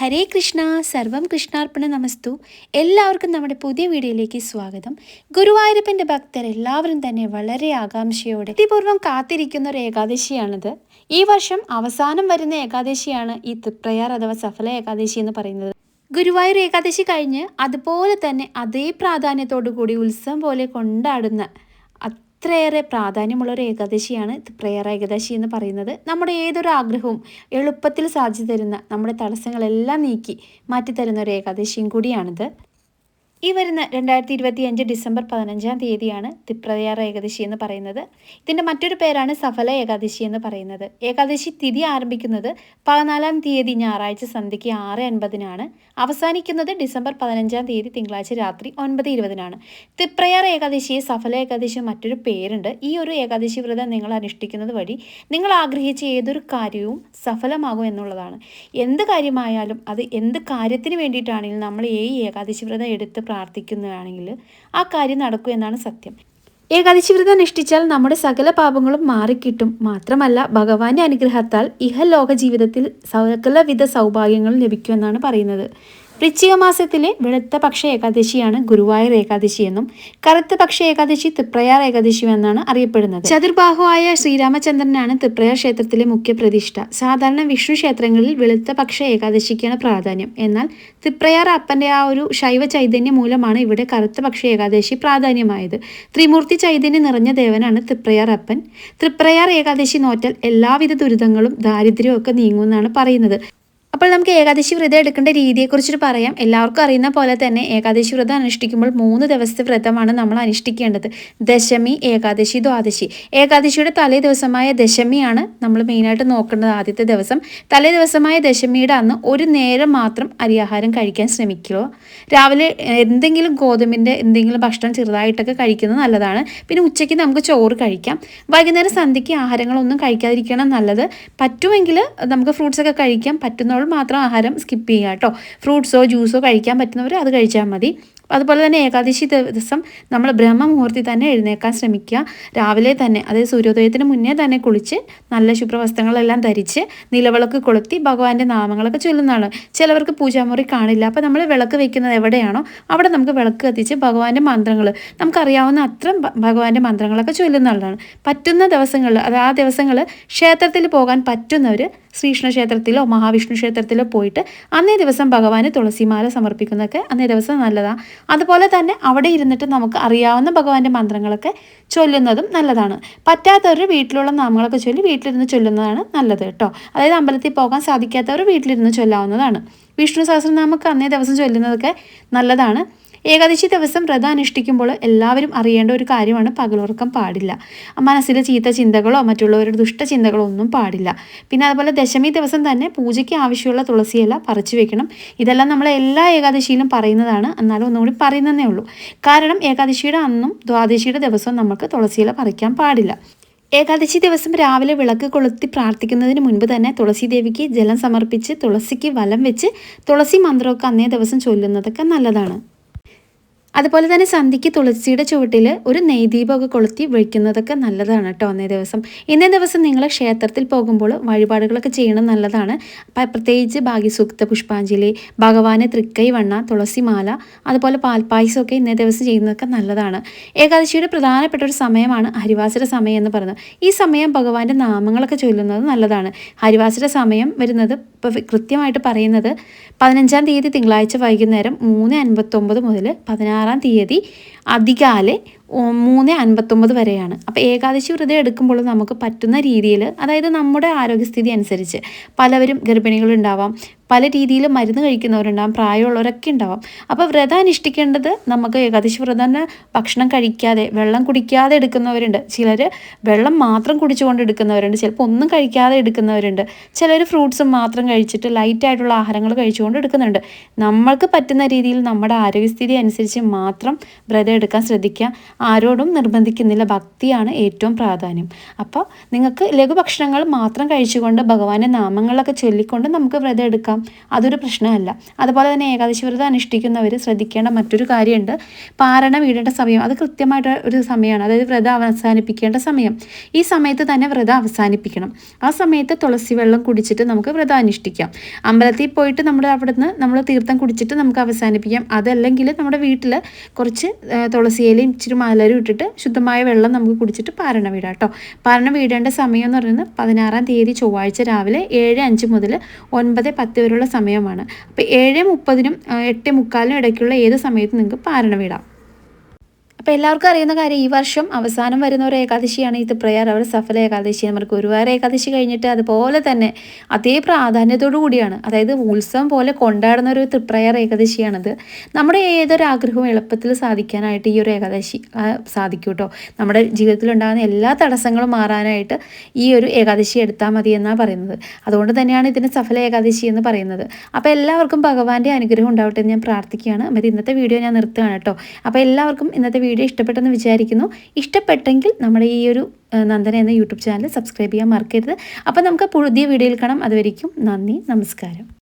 ഹരേ കൃഷ്ണ, സർവം കൃഷ്ണാർപ്പണ നമസ്തു. എല്ലാവർക്കും നമ്മുടെ പുതിയ വീഡിയോയിലേക്ക് സ്വാഗതം. ഗുരുവായൂരപ്പൻ്റെ ഭക്തരെല്ലാവരും തന്നെ വളരെ ആകാംക്ഷയോടെ അതിപൂർവ്വം കാത്തിരിക്കുന്ന ഒരു ഏകാദശിയാണിത്. ഈ വർഷം അവസാനം വരുന്ന ഏകാദശിയാണ് ഈ തൃപ്രയാർ അഥവാ സഫല ഏകാദശി എന്ന് പറയുന്നത്. ഗുരുവായൂർ ഏകാദശി കഴിഞ്ഞ് അതുപോലെ തന്നെ അതേ പ്രാധാന്യത്തോടു കൂടി ഉത്സവം പോലെ കൊണ്ടാടുന്ന അത്രയേറെ പ്രാധാന്യമുള്ളൊരു ഏകാദശിയാണ് തൃപ്രയാർ ഏകാദശി എന്ന് പറയുന്നത്. നമ്മുടെ ഏതൊരു ആഗ്രഹവും എളുപ്പത്തിൽ സാധിച്ചു തരുന്ന, നമ്മുടെ തടസ്സങ്ങളെല്ലാം നീക്കി മാറ്റിത്തരുന്ന ഒരു ഏകാദശിയും കൂടിയാണിത്. ഈ വരുന്ന 2025 ഡിസംബർ 15-ാം തീയതിയാണ് തൃപ്രയാർ ഏകാദശി എന്ന് പറയുന്നത്. ഇതിൻ്റെ മറ്റൊരു പേരാണ് സഫല ഏകാദശി എന്ന് പറയുന്നത്. ഏകാദശി തിഥി ആരംഭിക്കുന്നത് 14-ാം തീയതി ഞായറാഴ്ച സന്ധ്യയ്ക്ക് 6:50 അവസാനിക്കുന്നത് ഡിസംബർ 15-ാം തീയതി തിങ്കളാഴ്ച രാത്രി 9:20 തൃപ്രയാർ ഏകാദശിയെ സഫല ഏകാദശി മറ്റൊരു പേരുണ്ട്. ഈ ഒരു ഏകാദശി വ്രതം നിങ്ങൾ അനുഷ്ഠിക്കുന്നത് വഴി നിങ്ങൾ ആഗ്രഹിച്ച ഏതൊരു കാര്യവും സഫലമാകും എന്നുള്ളതാണ്. എന്ത് കാര്യമായാലും അത് എന്ത് കാര്യത്തിന് വേണ്ടിയിട്ടാണെങ്കിലും നമ്മൾ ഈ ഏകാദശി വ്രതം എടുത്ത് പ്രാർത്ഥിക്കുന്നതാണെങ്കിൽ ആ കാര്യം നടക്കും എന്നാണ് സത്യം. ഏകാദശി വ്രതം അനുഷ്ഠിച്ചാൽ നമ്മുടെ സകല പാപങ്ങളും മാറിക്കിട്ടും. മാത്രമല്ല ഭഗവാന്റെ അനുഗ്രഹത്താൽ ഇഹലോക ജീവിതത്തിൽ സകലവിധ സൗഭാഗ്യങ്ങളും ലഭിക്കുമെന്നാണ് പറയുന്നത്. വൃശ്ചിക മാസത്തിലെ വെളുത്ത പക്ഷ ഏകാദശിയാണ് ഗുരുവായൂർ ഏകാദശി എന്നും കറുത്ത പക്ഷ ഏകാദശി തൃപ്രയാർ ഏകാദശി എന്നാണ് അറിയപ്പെടുന്നത്. ചതുർബാഹുവായ ശ്രീരാമചന്ദ്രനാണ് തൃപ്രയാർ ക്ഷേത്രത്തിലെ മുഖ്യ പ്രതിഷ്ഠ. സാധാരണ വിഷ്ണു ക്ഷേത്രങ്ങളിൽ വെളുത്ത പക്ഷ ഏകാദശിക്കാണ് പ്രാധാന്യം. എന്നാൽ തൃപ്രയാർ അപ്പൻ്റെ ആ ഒരു ശൈവ ചൈതന്യം മൂലമാണ് ഇവിടെ കറുത്ത പക്ഷ ഏകാദശി പ്രാധാന്യമായത്. ത്രിമൂർത്തി ചൈതന്യം നിറഞ്ഞ ദേവനാണ് തൃപ്രയാർ അപ്പൻ. തൃപ്രയാർ ഏകാദശി നോറ്റാൽ എല്ലാവിധ ദുരിതങ്ങളും ദാരിദ്ര്യവും ഒക്കെ നീങ്ങുമെന്നാണ് പറയുന്നത്. അപ്പോൾ നമുക്ക് ഏകാദശി വ്രതം എടുക്കേണ്ട രീതിയെക്കുറിച്ചിട്ട് പറയാം. എല്ലാവർക്കും അറിയുന്ന പോലെ തന്നെ ഏകാദശി വ്രതം അനുഷ്ഠിക്കുമ്പോൾ 3 ദിവസത്തെ വ്രതമാണ് നമ്മൾ അനുഷ്ഠിക്കേണ്ടത്. ദശമി, ഏകാദശി, ദ്വാദശി. ഏകാദശിയുടെ തലേ ദിവസമായ ദശമിയാണ് നമ്മൾ മെയിനായിട്ട് നോക്കേണ്ടത്. ആദ്യത്തെ ദിവസം തലേ ദിവസമായ ദശമിയുടെ അന്ന് ഒരു നേരം മാത്രം അരിയാഹാരം കഴിക്കാൻ ശ്രമിക്കുക. രാവിലെ എന്തെങ്കിലും ഗോതമ്പിൻ്റെ എന്തെങ്കിലും ഭക്ഷണം ചെറുതായിട്ടൊക്കെ കഴിക്കുന്നത് നല്ലതാണ്. പിന്നെ ഉച്ചയ്ക്ക് നമുക്ക് ചോറ് കഴിക്കാം. വൈകുന്നേരം സന്ധ്യയ്ക്ക് ആഹാരങ്ങളൊന്നും കഴിക്കാതിരിക്കണം നല്ലത്. പറ്റുമെങ്കിൽ നമുക്ക് ഫ്രൂട്ട്സൊക്കെ കഴിക്കാം. പറ്റുന്നവർ മാത്രം ആഹാരം സ്കിപ്പ് ചെയ്യുക കേട്ടോ. ഫ്രൂട്ട്സോ ജ്യൂസോ കഴിക്കാൻ പറ്റുന്നവർ അത് കഴിച്ചാൽ മതി. അതുപോലെ തന്നെ ഏകാദശി ദിവസം നമ്മൾ ബ്രഹ്മമുഹൂർത്തി തന്നെ എഴുന്നേൽക്കാൻ ശ്രമിക്കുക. രാവിലെ തന്നെ, അതായത് സൂര്യോദയത്തിന് മുന്നേ തന്നെ കുളിച്ച് നല്ല ശുഭ്രവസ്ത്രങ്ങളെല്ലാം ധരിച്ച് നിലവിളക്ക് കൊളുത്തി ഭഗവാന്റെ നാമങ്ങളൊക്കെ ചൊല്ലുന്നതാണ്. ചിലവർക്ക് പൂജാമുറി കാണില്ല. അപ്പോൾ നമ്മൾ വിളക്ക് വെക്കുന്നത് എവിടെയാണോ അവിടെ നമുക്ക് വിളക്ക് കത്തിച്ച് ഭഗവാന്റെ മന്ത്രങ്ങൾ, നമുക്കറിയാവുന്ന അത്ര ഭഗവാന്റെ മന്ത്രങ്ങളൊക്കെ ചൊല്ലുന്നതാണ്. പറ്റുന്ന ദിവസങ്ങളിൽ, അത് ആ ദിവസങ്ങൾ ക്ഷേത്രത്തിൽ പോകാൻ പറ്റുന്നവർ ശ്രീകൃഷ്ണ ക്ഷേത്രത്തിലോ മഹാവിഷ്ണു ക്ഷേത്രത്തിലോ പോയിട്ട് അന്നേ ദിവസം ഭഗവാന് തുളസിമാല സമർപ്പിക്കുന്നതൊക്കെ അന്നേ ദിവസം നല്ലതാണ്. അതുപോലെ തന്നെ അവിടെ ഇരുന്നിട്ട് നമുക്ക് അറിയാവുന്ന ഭഗവാന്റെ മന്ത്രങ്ങളൊക്കെ ചൊല്ലുന്നതും നല്ലതാണ്. പറ്റാത്തവർ വീട്ടിലുള്ള നാമങ്ങളൊക്കെ ചൊല്ലി വീട്ടിലിരുന്ന് ചൊല്ലുന്നതാണ് നല്ലത് കേട്ടോ. അതായത് അമ്പലത്തിൽ പോകാൻ സാധിക്കാത്തവർ വീട്ടിലിരുന്ന് ചൊല്ലാവുന്നതാണ്. വിഷ്ണു സഹസ്രനാമമൊക്കെ അന്നേ ദിവസം ചൊല്ലുന്നതൊക്കെ നല്ലതാണ്. ഏകാദശി ദിവസം വ്രതം അനുഷ്ഠിക്കുമ്പോൾ എല്ലാവരും അറിയേണ്ട ഒരു കാര്യമാണ് പകലുറക്കം പാടില്ല. മനസ്സിൽ ചീത്ത ചിന്തകളോ മറ്റുള്ളവരുടെ ദുഷ്ടചിന്തകളോ ഒന്നും പാടില്ല. പിന്നെ അതുപോലെ ദശമി ദിവസം തന്നെ പൂജയ്ക്ക് ആവശ്യമുള്ള തുളസിയില പറിച്ചു വെക്കണം. ഇതെല്ലാം നമ്മൾ എല്ലാ ഏകാദശിയിലും പറയുന്നതാണ്. എന്നാലും ഒന്നുകൂടി പറയുന്നതേ ഉള്ളൂ. കാരണം ഏകാദശിയുടെ അന്നും ദ്വാദശിയുടെ ദിവസവും നമുക്ക് തുളസിയില പറിക്കാൻ പാടില്ല. ഏകാദശി ദിവസം രാവിലെ വിളക്ക് കൊളുത്തി പ്രാർത്ഥിക്കുന്നതിന് മുൻപ് തന്നെ തുളസി ദേവിക്ക് ജലം സമർപ്പിച്ച് തുളസിക്ക് വലം വെച്ച് തുളസി മന്ത്രമൊക്കെ അന്നേ ദിവസം ചൊല്ലുന്നതൊക്കെ നല്ലതാണ്. അതുപോലെ തന്നെ സന്ധ്യയ്ക്ക് തുളസിയുടെ ചുവട്ടിൽ ഒരു നെയ്ദീപമൊക്കെ കൊളുത്തി വയ്ക്കുന്നതൊക്കെ നല്ലതാണ് കേട്ടോ അന്നേ ദിവസം. ഇന്നേ ദിവസം നിങ്ങൾ ക്ഷേത്രത്തിൽ പോകുമ്പോൾ വഴിപാടുകളൊക്കെ ചെയ്യണം നല്ലതാണ്. പ്രത്യേകിച്ച് ഭാഗ്യസൂക്ത പുഷ്പാഞ്ജലി, ഭഗവാന് തൃക്കൈ വണ്ണ, തുളസിമാല, അതുപോലെ പാൽപ്പായസമൊക്കെ ഇന്നേ ദിവസം ചെയ്യുന്നതൊക്കെ നല്ലതാണ്. ഏകാദശിയുടെ പ്രധാനപ്പെട്ട ഒരു സമയമാണ് ഹരിവാസര സമയം എന്ന് പറയുന്നത്. ഈ സമയം ഭഗവാന്റെ നാമങ്ങളൊക്കെ ചൊല്ലുന്നത് നല്ലതാണ്. ഹരിവാസര സമയം വരുന്നത് ഇപ്പോൾ കൃത്യമായിട്ട് പറയുന്നത് 15-ാം തീയതി തിങ്കളാഴ്ച വൈകുന്നേരം 3:59 മുതൽ 16-ാം തീയതി അതികാലെ 3:59 വരെയാണ്. അപ്പോൾ ഏകാദശി വ്രതം എടുക്കുമ്പോൾ നമുക്ക് പറ്റുന്ന രീതിയിൽ, അതായത് നമ്മുടെ ആരോഗ്യസ്ഥിതി അനുസരിച്ച്, പലവരും ഗർഭിണികളുണ്ടാവാം, പല രീതിയിൽ മരുന്ന് കഴിക്കുന്നവരുണ്ടാവാം, പ്രായമുള്ളവരൊക്കെ ഉണ്ടാവാം. അപ്പോൾ വ്രതം അനുഷ്ഠിക്കേണ്ടത് നമുക്ക് ഏകാദശി വ്രതം ഭക്ഷണം കഴിക്കാതെ വെള്ളം കുടിക്കാതെ എടുക്കുന്നവരുണ്ട്. ചിലർ വെള്ളം മാത്രം കുടിച്ചുകൊണ്ട് എടുക്കുന്നവരുണ്ട്. ചിലപ്പോൾ ഒന്നും കഴിക്കാതെ എടുക്കുന്നവരുണ്ട്. ചിലർ ഫ്രൂട്ട്സ് മാത്രം കഴിച്ചിട്ട് ലൈറ്റായിട്ടുള്ള ആഹാരങ്ങൾ കഴിച്ചുകൊണ്ട് എടുക്കുന്നുണ്ട്. നമ്മൾക്ക് പറ്റുന്ന രീതിയിൽ നമ്മുടെ ആരോഗ്യസ്ഥിതി അനുസരിച്ച് മാത്രം വ്രതം എടുക്കാൻ ശ്രദ്ധിക്കുക. ആരോടും നിർബന്ധിക്കുന്നില്ല. ഭക്തിയാണ് ഏറ്റവും പ്രാധാന്യം. അപ്പോൾ നിങ്ങൾക്ക് ലഘുഭക്ഷണങ്ങൾ മാത്രം കഴിച്ചുകൊണ്ട് ഭഗവാന്റെ നാമങ്ങളൊക്കെ ചൊല്ലിക്കൊണ്ട് നമുക്ക് വ്രതം എടുക്കാം. അതൊരു പ്രശ്നമല്ല. അതുപോലെ തന്നെ ഏകാദശി വ്രതം അനുഷ്ഠിക്കുന്നവർ ശ്രദ്ധിക്കേണ്ട മറ്റൊരു കാര്യമുണ്ട്. പാരണ വീടേണ്ട സമയം അത് കൃത്യമായിട്ട് ഒരു സമയമാണ്. അതായത് വ്രതം അവസാനിപ്പിക്കേണ്ട സമയം. ഈ സമയത്ത് തന്നെ വ്രതം അവസാനിപ്പിക്കണം. ആ സമയത്ത് തുളസി വെള്ളം കുടിച്ചിട്ട് നമുക്ക് വ്രതം അനുഷ്ഠിക്കാം. അമ്പലത്തിൽ പോയിട്ട് നമ്മൾ തീർത്ഥം കുടിച്ചിട്ട് നമുക്ക് അവസാനിപ്പിക്കാം. അതല്ലെങ്കിൽ നമ്മുടെ വീട്ടിൽ കുറച്ച് തുളസിയിലയും ഇച്ചിരി മലരും ഇട്ടിട്ട് ശുദ്ധമായ വെള്ളം നമുക്ക് കുടിച്ചിട്ട് പാരണ വീടാം കേട്ടോ. പാരണ വീടേണ്ട സമയം എന്ന് പറയുന്നത് 16-ാം തീയതി ചൊവ്വാഴ്ച രാവിലെ 7:05 മുതൽ 9:10 വരെയുള്ള സമയമാണ്. അപ്പോൾ 7:30-നും 8:45-നും ഇടയ്ക്കുള്ള ഏത് സമയത്തും നിങ്ങൾക്ക് പാരണ വീടാം. അപ്പോൾ എല്ലാവർക്കും അറിയുന്ന കാര്യം, ഈ വർഷം അവസാനം വരുന്ന ഒരു ഏകാദശിയാണ് ഈ തൃപ്രയാർ അവർ സഫല ഏകാദശി. നമുക്ക് ഗുരുവായൂർ ഏകാദശി കഴിഞ്ഞിട്ട് അതുപോലെ തന്നെ അതേ പ്രാധാന്യത്തോടു കൂടിയാണ്, അതായത് ഉത്സവം പോലെ കൊണ്ടാടുന്ന ഒരു തൃപ്രയാർ ഏകാദശിയാണത്. നമ്മുടെ ഏതൊരു ആഗ്രഹവും എളുപ്പത്തിൽ സാധിക്കാനായിട്ട് ഈ ഒരു ഏകാദശി സാധിക്കും കേട്ടോ. നമ്മുടെ ജീവിതത്തിലുണ്ടാകുന്ന എല്ലാ തടസ്സങ്ങളും മാറാനായിട്ട് ഈ ഒരു ഏകാദശി എടുത്താൽ മതി എന്നാണ് പറയുന്നത്. അതുകൊണ്ട് തന്നെയാണ് ഇതിന് സഫല ഏകാദശി എന്ന് പറയുന്നത്. അപ്പോൾ എല്ലാവർക്കും ഭഗവാന്റെ അനുഗ്രഹം ഉണ്ടാവട്ടെ എന്ന് ഞാൻ പ്രാർത്ഥിക്കുകയാണ്. അപ്പോൾ ഇന്നത്തെ വീഡിയോ ഞാൻ നിർത്തുകയാണ് കേട്ടോ. അപ്പോൾ എല്ലാവർക്കും ഇന്നത്തെ വീഡിയോ ഇഷ്ടപ്പെട്ടെന്ന് വിചാരിക്കുന്നു. ഇഷ്ടപ്പെട്ടെങ്കിൽ നമ്മുടെ ഈ ഒരു നന്ദന എന്ന യൂട്യൂബ് ചാനൽ സബ്സ്ക്രൈബ് ചെയ്യാൻ മറക്കരുത്. അപ്പോൾ നമുക്ക് പുതിയ വീഡിയോയിൽ കാണാം. അതുവരെയ്ക്കും നന്ദി, നമസ്കാരം.